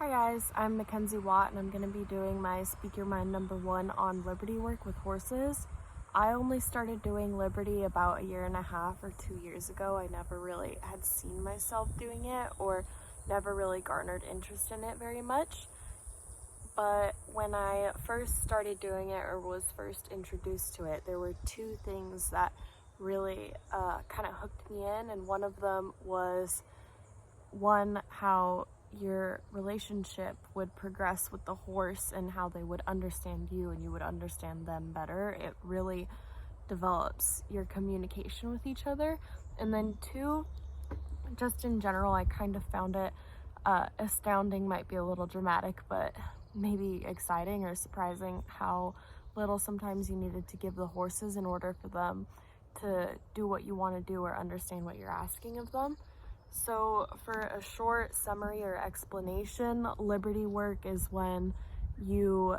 Hi guys, I'm Mackenzie Watt and I'm going to be doing my Speak Your Mind #1 on Liberty work with horses. I only started doing Liberty about 1.5 or 2 years ago. I never really had seen myself doing it or never really garnered interest in it very much. But when I first started doing it or was first introduced to it, there were two things that really kind of hooked me in, and one of them was how your relationship would progress with the horse and how they would understand you and you would understand them better. It really develops your communication with each other. And then two, just in general, I kind of found it astounding, might be a little dramatic, but maybe exciting or surprising how little sometimes you needed to give the horses in order for them to do what you want to do or understand what you're asking of them. So for a short summary or explanation, Liberty work is when you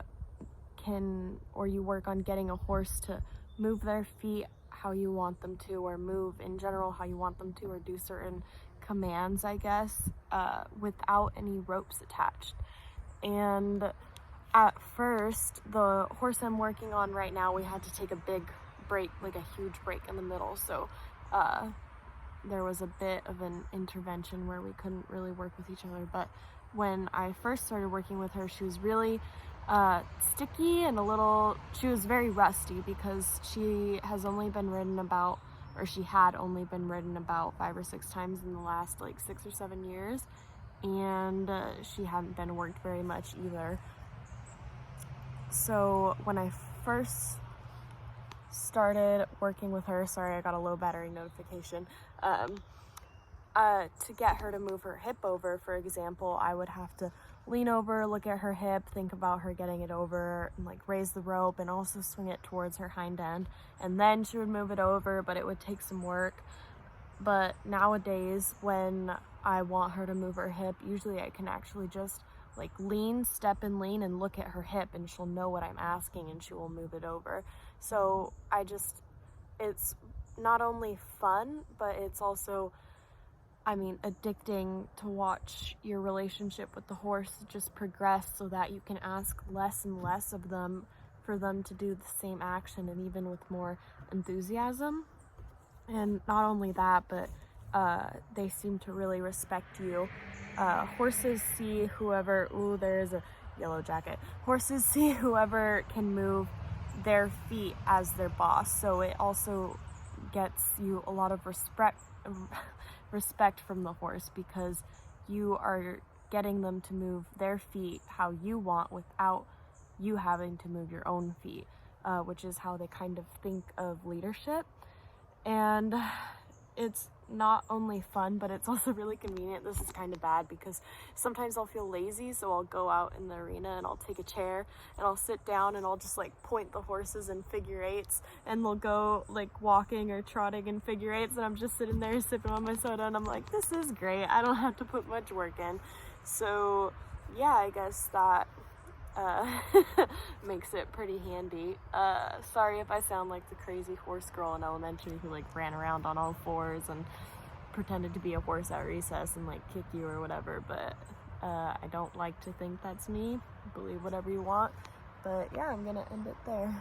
work on getting a horse to move their feet how you want them to, or move in general how you want them to, or do certain commands, I guess, without any ropes attached. And at first, the horse I'm working on right now, we had to take a big break, like a huge break in the middle. So there was a bit of an intervention where we couldn't really work with each other. But when I first started working with her, she was really sticky and she was very rusty because she had only been ridden about 5 or 6 times in the last like 6 or 7 years. And she hadn't been worked very much either. So when I first started working with her, sorry, I got a low battery notification, to get her to move her hip over, for example, I would have to lean over, look at her hip, think about her getting it over, and like raise the rope and also swing it towards her hind end, and then she would move it over, but it would take some work. But nowadays, when I want her to move her hip, usually I can actually just like step and lean and look at her hip, and she'll know what I'm asking and she will move it over. So it's not only fun, but it's also, addicting to watch your relationship with the horse just progress so that you can ask less and less of them for them to do the same action, and even with more enthusiasm. And not only that, but they seem to really respect you. Horses see whoever, there's a yellow jacket. Horses see whoever can move their feet as their boss. So it also gets you a lot of respect from the horse, because you are getting them to move their feet how you want without you having to move your own feet, which is how they kind of think of leadership. And it's not only fun, but it's also really convenient. This is kind of bad because sometimes I'll feel lazy, so I'll go out in the arena and I'll take a chair and I'll sit down and I'll just like point the horses in figure eights, and they'll go like walking or trotting in figure eights, and I'm just sitting there sipping on my soda and I'm like, this is great, I don't have to put much work in. So yeah, I guess that makes it pretty handy. Sorry if I sound like the crazy horse girl in elementary who like ran around on all fours and pretended to be a horse at recess and like kick you or whatever, but I don't like to think that's me. Believe whatever you want, but yeah, I'm gonna end it there.